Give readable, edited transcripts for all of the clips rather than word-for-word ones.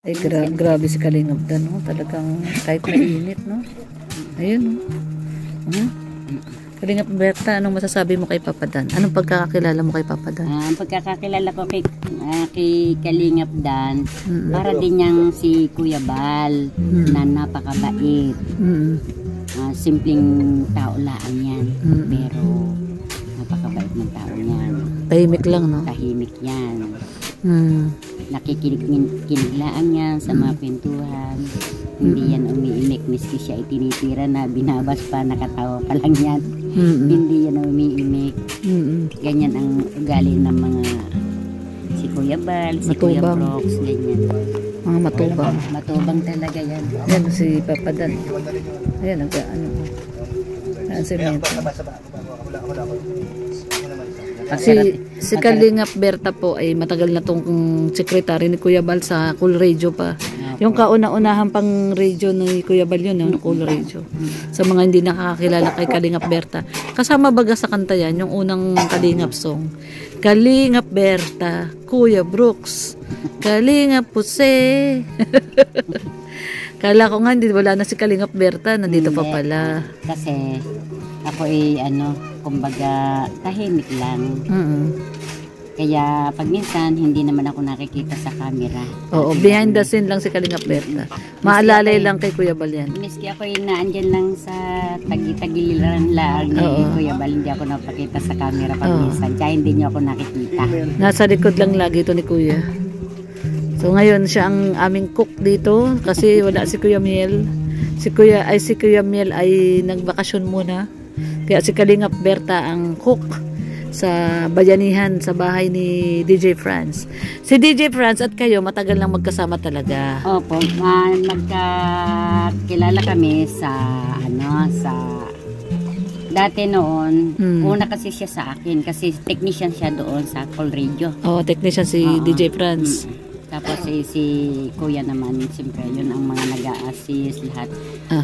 Ay, grabe si Kalingap Dan, no? Talagang kahit mainit, no? Ayun, no? Kalingap Berta, anong masasabi mo kay Papa Dan? Anong pagkakakilala mo kay Papa Dan? Ang pagkakakilala ko kay Kalingap Dan, para din niyang si Kuya Bal, na napakabait. Simpleng tao lang yan, pero napakabait ng tao yan. Tahimik lang, no? Tahimik yan. Nakikinig lang yan sa mga pintuhan. Hindi yan umiimik, miski siya itinitira na binabas pa, nakatawa pa lang yan. Hindi yan umiimik. Ganyan ang ugali ng mga si Kuya Bal, si Kuya Brooks, ganyan. Mga matubang. Matubang talaga yan. Yan si Papa Dan. Ayan, ano. Si Si Kalingap Berta po ay matagal na tong sekretary ni Kuya Bal sa Cool Radio pa. Yung kauna-unahang pang radio ni Kuya Bal yun, yung Cool Radio. Sa mga hindi nakakakilala kay Kalingap Berta. Kasama baga sa kanta yan, yung unang Kalingap song. Kalingap Berta, Kuya Brooks, Kalingap Puse. Kala ko nga, wala na si Kalingap Berta, nandito pa pala. Kasi ako kumbaga tahimik lang. Kaya pag minsan hindi naman ako nakikita sa camera. Oo, behind the scene lang si Kalingap Berta. Maalalay lang kay Kuya Bal yan. Miski ako naandyan lang sa tagiliran lang ni Kuya Bal, hindi ako napakita sa camera pag minsan. Kaya hindi niyo ako nakikita. Nasa likod lang lagi ito ni Kuya. So ngayon siya ang aming cook dito kasi wala si Kuya Miel. Si Kuya Miel ay nagbakasyon muna. Kaya si Kalingap Berta ang cook sa bayanihan sa bahay ni DJ France. Si DJ France at kayo matagal lang magkasama talaga. Opo, magkakilala kami sa dati noon. Una kasi siya sa akin kasi technician siya doon sa Cool Radio. Oh, technician si DJ France. Tapos si Kuya naman, siyempre yun ang mga nag-a-assist lahat.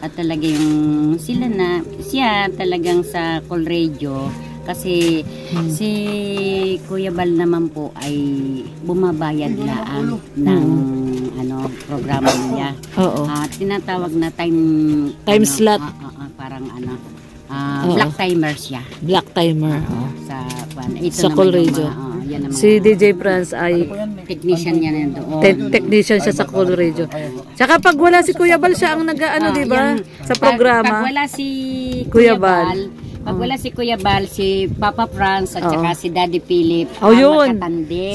At talaga siya talagang sa Cool Radio kasi si Kuya Bal naman po ay bumabayad lang ng programa niya. Tinatawag na time slot. Parang black timer siya. Black timer. Sa Cool Radio. Si DJ France ay technician niya na doon. Technician siya sa Cool Radio. Tsaka pag wala si Kuya Bal, siya ang di ba? Sa programa. Pag wala si Kuya Bal, si Papa France at saka si Daddy Philip. Yun.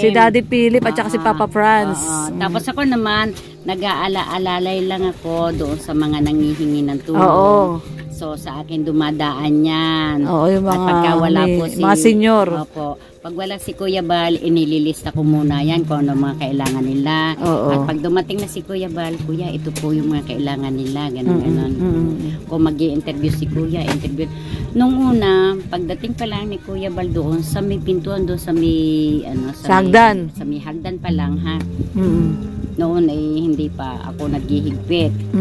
Si Daddy Philip at saka si Papa France. Tapos ako naman, nag-aala-alalay lang ako doon sa mga nangihingi ng tulong. So sa akin dumadaan yan. Yung mga, at pagka wala po mga senior. Pag wala si Kuya Bal, inililista ko muna yan kung ano mga kailangan nila. At pag dumating na si Kuya Bal, Kuya, ito po yung mga kailangan nila. Ganon. Kung mag-i-interview si Kuya, interview. Nung una, pagdating pa lang ni Kuya Bal doon, sa may pintuan doon, sa may hagdan. Sa may hagdan pa lang, ha? Noon ay hindi pa ako naghihigpit.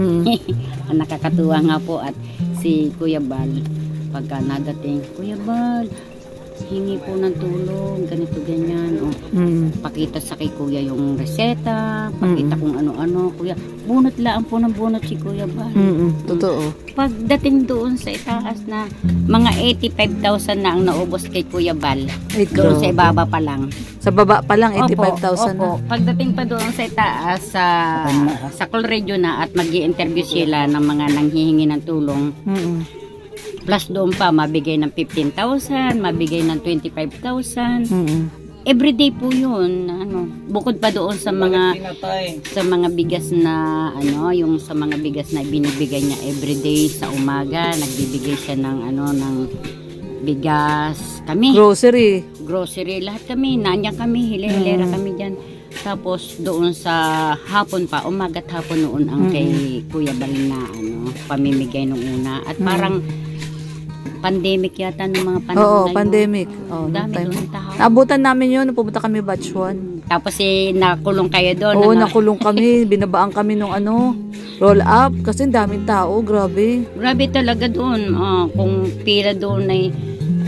Nakakatuwa nga po at si Kuya Bal, pagka nadating, Kuya Bal, hingi po ng tulong, ganito, ganyan. Pakita sa kay Kuya yung reseta, pakita kung ano-ano. Kuya, bunot lang po ng bunot si Kuya Bal. Totoo. Pagdating doon sa itaas na mga 85,000 na ang naubos kay Kuya Bal. Doon sa ibaba pa lang. Sa baba pa lang, 85,000 na. Pagdating pa doon sa itaas, sa Cool Radio na at mag-i-interview sila ng mga nanghihingi ng tulong. Plus doon pa, mabigay ng 15,000, mabigay ng 25,000. Everyday po yun. Bukod pa doon sa mga bigas na, yung sa mga bigas na binibigay niya everyday sa umaga, nagbibigay siya ng bigas. Kami. Grocery, lahat kami. Nandiyan kami, hilera kami dyan. Tapos doon sa hapon pa, umaga't hapon noon ang kay Kuya Bal na pamimigay nung una. At parang pandemic yata ng mga panahon na yun. Pandemic. Dami doon tao. Abutan namin yun, pumunta kami batch 1. Tapos nakulong kayo doon. Nakulong kami, binabaan kami nung roll up kasi daming tao, grabe. Grabe talaga doon. Kung pila doon ay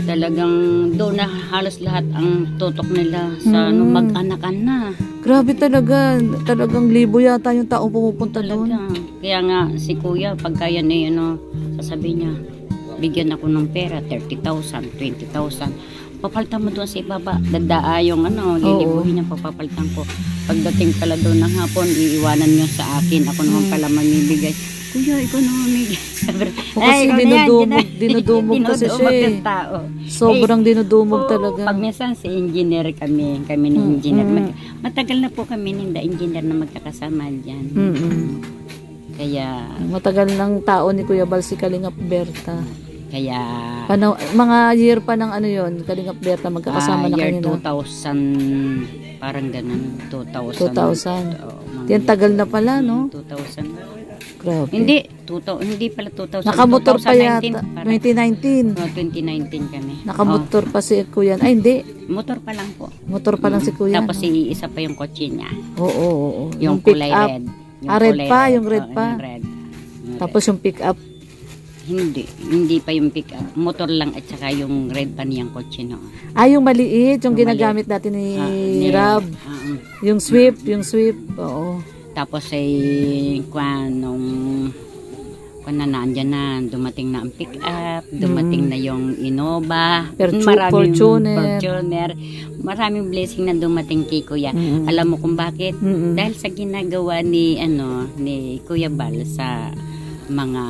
talagang doon na halos lahat ang tutok nila sa mag-anakan na. Grabe talaga. Talagang libo yata yung taong pumupunta doon. Kaya nga si kuya, pagka yan ay sasabihin niya, bigyan ako ng pera, 30,000, 20,000. Papalitan mo doon sa ibaba. Dadaa yung lilibuhin niya, papapalitan ko. Pagdating pala doon ng hapon, iiwanan niyo sa akin. Ako naman pala mamibigay. Kuya, ikaw naman mamibigay. Kasi dinudumog kasi siya eh. Sobrang dinudumog talaga. Pag minsan si engineer kami ni engineer. Matagal na po kami ninda engineer na magkakasama dyan. Kaya matagal ng tao ni Kuya Bal si Kalingap Berta. Kaya mga year pa ng yon, Kalingap Berta magkakasama na year kanina. 2000 parang ganun, 2000. Yan tagal na pala, no? 2000. Grabe. Hindi pala 2000. Nakamotor pa yata. 2019. 2019 kami. Nakamotor pa si Kuya. Ay, hindi. Motor pa lang po. Motor pa lang si Kuya. Tapos isa pa yung kotse niya. Oo. Yung kulay red. Yung red pa. Tapos yung pick up. Hindi pa yung pick up. Motor lang at saka yung red pa niyang kotse no. Yung maliit, yung ginagamit natin ni Rab. Yung Swift. Oo. Tapos ay nung nandiyan na, dumating na ang pick up, dumating na yung Innova, Fortuner. Maraming blessing na dumating kay Kuya. Alam mo kung bakit? Dahil sa ginagawa ni Kuya Bal sa mga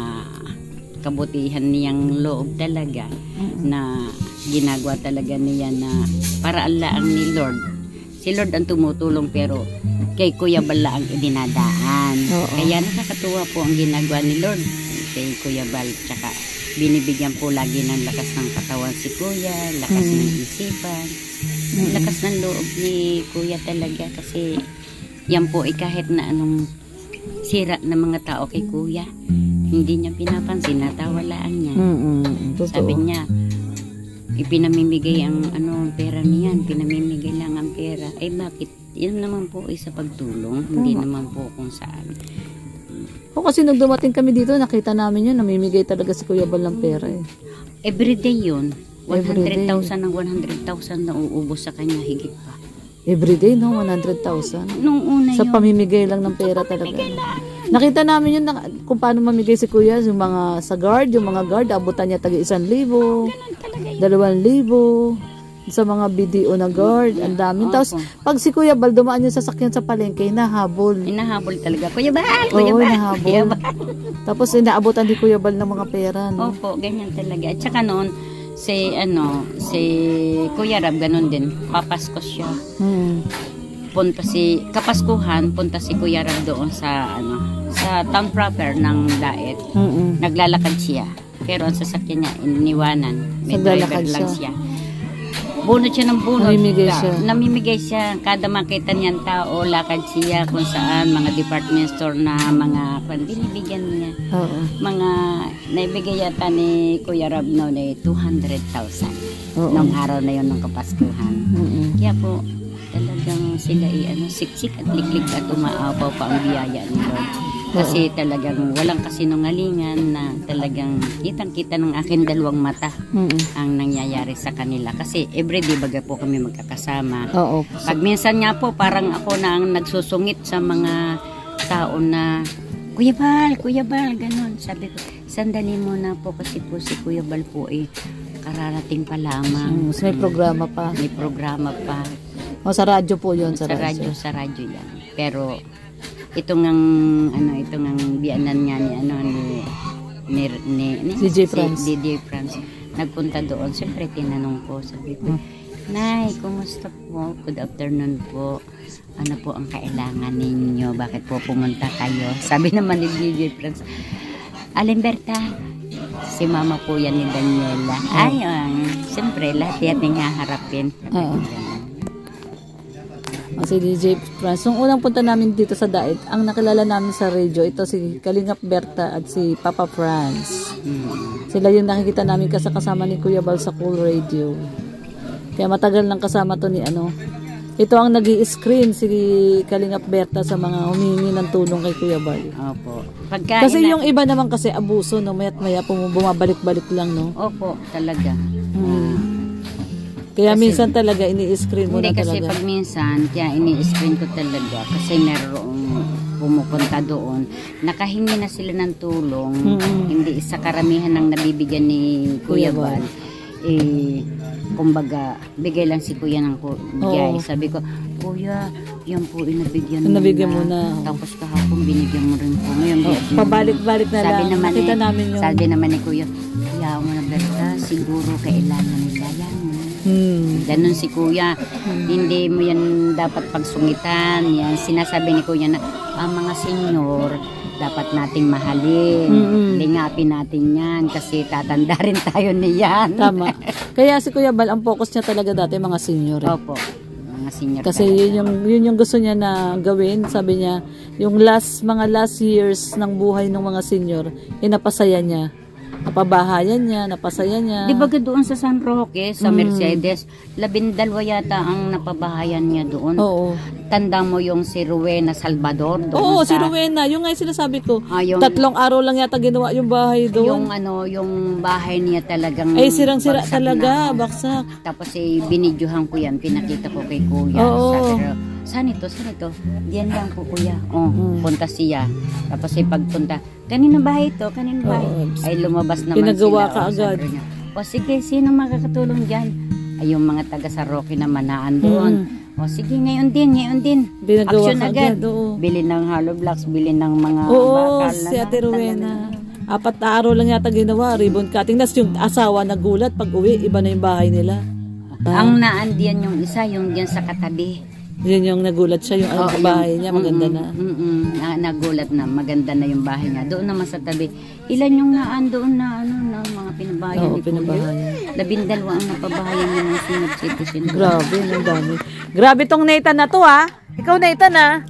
kabutihan niyang loob talaga na ginagawa talaga niya na para alaang ni Lord. Si Lord ang tumutulong pero kay Kuya Bal ang idinadaan. Kaya nakakatuwa po ang ginagawa ni Lord kay Kuya Bal. Tsaka binibigyan po lagi ng lakas ng katawan si Kuya, lakas ng isipan, lakas ng loob ni Kuya talaga. Kasi yan po kahit na anong sira ng mga tao kay Kuya, hindi niya pinapansin, natawalaan niya. Sabi niya, ipinamimigay ang pera niyan, pinamimigay lang ang pera. Ay bakit? Yan naman po sa pagtulong, hindi naman po kung saan. Kasi nung dumating kami dito, nakita namin yun, namimigay talaga si Kuya Bal ng pera eh. Everyday yun. 100,000 ng 100,000 na uubos sa kanya, higit pa. Everyday, no? 100,000? Nung una sa pamimigay lang ng pera talaga. Nakita namin yun kung paano mamigay si Kuya, yung mga yung mga guard, abutan niya tagi 1,000, 2,000, sa mga BDO na guard, ang dami. Tapos, pag si Kuya Bal dumaan yung sasakyan sa palengke, hinahabol. Hinahabol talaga. Kuya Bal! Hinahabol. Tapos, inaabutan di Kuya Bal ng mga pera. No? Opo, ganyan talaga. At saka noon, si Kuya Rab, ganun din. Papasko siya. Kapaskuhan, punta si Kuya Rab doon sa town proper ng Daet. Naglalakad siya. Pero ang sasakyan niya, iniwanan. May driver lang siya. Bunot siya ng bunot. Namimigay siya. Kada makita niyang tao, lakad siya kung saan, mga department store na mga binibigyan niya. Mga naibigay yata ni Kuya Rab noon ay 200,000. Nung araw na yun ng Kapaskuhan. Kaya po, talagang sila siksik at liklik at umaapaw pa ang biyaya ni Lord. Kasi talagang walang kasinungalingan na talagang kitang-kita ng aking dalawang mata ang nangyayari sa kanila. Kasi everyday baga po kami magkakasama. Pag minsan nga po parang ako na ang nagsusungit sa mga tao na Kuya Bal, ganun. Sabi ko, sandali muna po kasi po si Kuya Bal po kararating pa lamang. May programa pa. May programa pa. Sa radyo po yun. Sa radyo yan. Pero itong biyanan nga ni DJ Franz. DJ Franz nagpunta doon. Siyempre tinanong ko, sabi ko, Nay, kumusta po? Good afternoon po. Ano po ang kailangan ninyo? Bakit po pumunta kayo? Sabi naman ni DJ Franz, Alimberta, si mama po yan ni Daniela. Siyempre lahat yan yung haharapin. Si DJ Franz. Nung unang punta namin dito sa Daet, ang nakilala namin sa radio, ito si Kalingap Berta at si Papa Franz. Sila yung nakikita namin kasama ni Kuya Bal sa Cool Radio. Kaya matagal nang kasama to ni Ito ang nag-i-screen si Kalingap Berta sa mga humingi ng tulong kay Kuya Bal. Opo. Kasi yung iba naman kasi abuso, no? Maya't maya bumabalik-balik lang, no? Opo, talaga. Kaya Kasi- minsan talaga ini-screen mo Hindi na kasi talaga. pag minsan, kaya ini-screen ko talaga kasi merong pumupunta doon. Nakahingi na sila ng tulong. Hindi sa karamihan ng nabibigyan ni Kuya Kuya Bal. Bal. Kumbaga, bigay lang si Kuya ng bigay. Oo. Sabi ko, Kuya, yan po, inabigyan Nabigyan mo na. Tapos kahapon, binigyan mo rin po. Ngayon, Pabalik-balik na sabi lang. naman Nakita namin yun. Sabi naman ni Kuya, kaya mo na Berta, siguro kailangan nila yan. Ganun si Kuya. Hindi mo yan dapat pagsungitan. Yan, sinasabi ni Kuya na ang mga senyor dapat nating mahalin. Lingapin natin yan kasi tatanda rin tayo niyan. Tama. Kaya si Kuya Bal, ang focus niya talaga dati mga senior. Opo. Mga senior Kasi yun yung gusto niya na gawin. Sabi niya, yung mga last years ng buhay ng mga senior, napasaya niya. Napabahayan niya, napasaya niya. Di ba doon sa San Roque, sa Mercedes, 12 yata ang napabahayan niya doon. Oo. Tanda mo yung si Rowena Salvador doon. Oo, si Rowena. Yung nga yung sinasabi ko. Yung, 3 araw lang yata ginawa yung bahay doon. Yung bahay niya talagang Ay, sirang-sira bagsak talaga, na. baksak. Tapos binidyohan ko yan, pinakita ko kay Kuya. Oo. Sabi ko, saan ito? Diyan lang po Kuya. Punta siya. Tapos pagpunta, kanino bahay ito? Kanino bahay? Ay lumabas naman Pinagawa sila. ka agad. Sabi niya, sige, sino makakatulong dyan? Ay yung mga taga San Roque naman naan doon. Sige, ngayon din. Pinagawa Action ka agad. agad, oo. Bili ng hollow blocks, bili ng mga Oo, bakal. si Ate Rowena. 4 na araw lang yata ginawa, ribbon cutting. Tapos yung asawa nagulat, pag uwi, iba na yung bahay nila. Ang naan diyan yung isa, yung diyan sa katabi. Yun yung nagulat siya, yung bahay niya, maganda na. Nagulat na, maganda na yung bahay niya. Doon naman sa tabi, ilan yung naan doon na na mga pinabahayan Oo, ni Kuya? pinabahayan. 12 ang napabahayan niya ng senior citizen. Grabe, ang dami. Grabe tong Nathan na to, ha? Ikaw, Nathan, ha?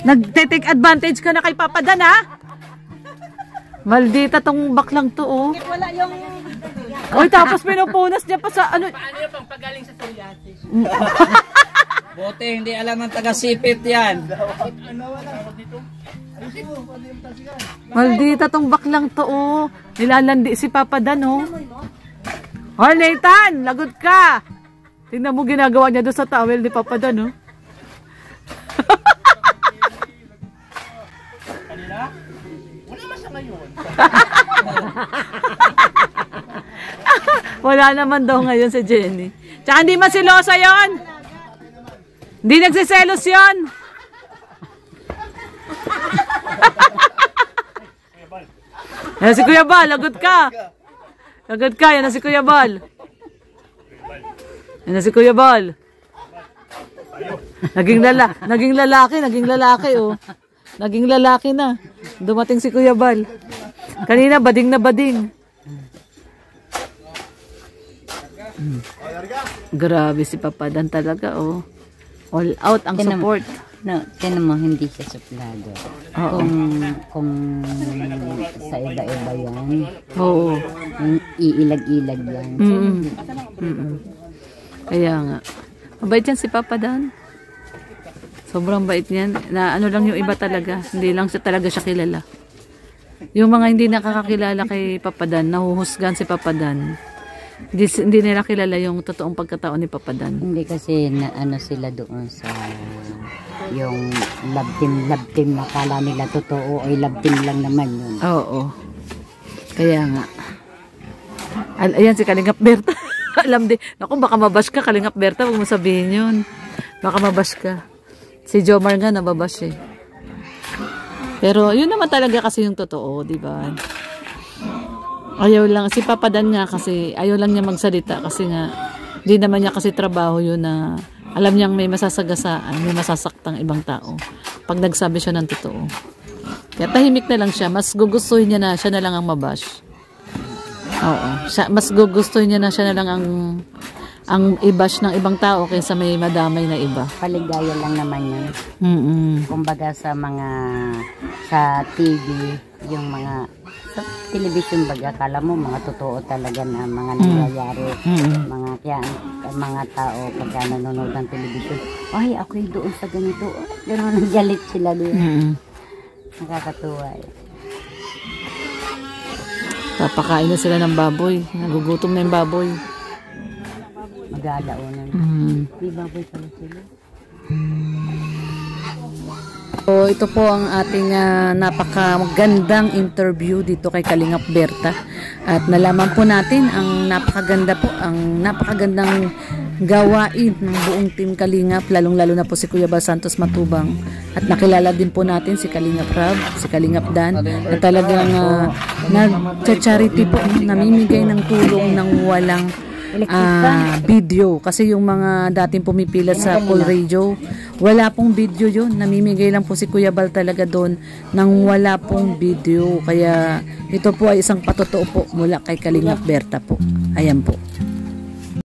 Nagte-take advantage ka na kay Papa Dan, ha? Maldita tong baklang to, oh. Wala yung... Oy, tapos pinupunas niya pa sa ano. Paano yung pangpagaling sa psoriasis? Bote, hindi alam ng taga-sipit yan. Maldita tong baklang to, oh. Nilalandi si Papa Dan, oh. Hoy, Nathan, lagot ka. Tingnan mo ginagawa niya doon sa towel ni Papa Dan, oh. Wala naman daw ngayon si Jenny. Tsaka hindi masilosa yon. Hindi nagsiselos yon. Yan si Kuya Bal, lagot ka. Lagot ka, yan na si Kuya Bal. Yan na si Kuya Bal. Naging lalaki, oh. Naging lalaki na. Dumating si Kuya Bal. Kanina, bading na bading. Grabe si Papa Dan talaga, oh. All out ang support. Tinan mo, hindi siya suplado. Kung sa iba-iba yan, Oo. iilag-ilag yan. Kaya nga. Mabait yan si Papa Dan. Sobrang bait niyan. Na ano lang yung iba talaga. Hindi lang siya talaga siya kilala. Yung mga hindi nakakakilala kay Papa Dan, nahuhusgan si Papa Dan. Hindi nila kilala yung totoong pagkatao ni Papa Dan. Hindi kasi ano sila doon sa yung love team na kala nila totoo ay love team lang naman yun. Oo. Kaya nga. Ayan si Kalingap Berta. Alam din. Naku, baka mabash ka, Kalingap Berta. Huwag mo sabihin yun. Baka mabash ka. Si Jomar nga nababash eh. Pero yun naman talaga kasi yung totoo, di ba? Ayaw lang. Si Papa Dan nga kasi ayaw lang niya magsalita kasi nga di naman niya kasi trabaho yun na alam niyang may masasagasaan, may masasaktang ibang tao. Pag nagsabi siya ng totoo. Kaya tahimik na lang siya. Mas gugustuhin niya na siya na lang ang mabash. Oo. Mas gugustuhin niya na siya na lang ang i-bash ng ibang tao kaysa may madamay na iba. Paligaya lang naman yun. Kumbaga sa TV, yung mga sa television baga, kala mo mga totoo talaga na mga nangyayari. Mga tao pagka nanonood ng television, ay ako'y doon sa ganito. Gano'n nagalit sila doon. Nakakatuwa eh. Papakain na sila ng baboy. Nagugutom na yung baboy. gala o na. Di baboy pala sila. So, ito po ang ating napakagandang interview dito kay Kalingap Berta. At nalaman po natin ang napakagandang gawain ng buong team Kalingap, lalong-lalo na po si Kuya Bal Santos Matubang. At nakilala din po natin si Kalingap Rab, si Kalingap Dan, na talagang nag-charity po, namimigay ng tulong ng walang video. Kasi yung mga dating pumipila sa Cool Radio, wala pong video yun. Namimigay lang po si Kuya Bal talaga doon nang wala pong video. Kaya ito po ay isang patotoo po mula kay Kalingap Berta po. Ayan po.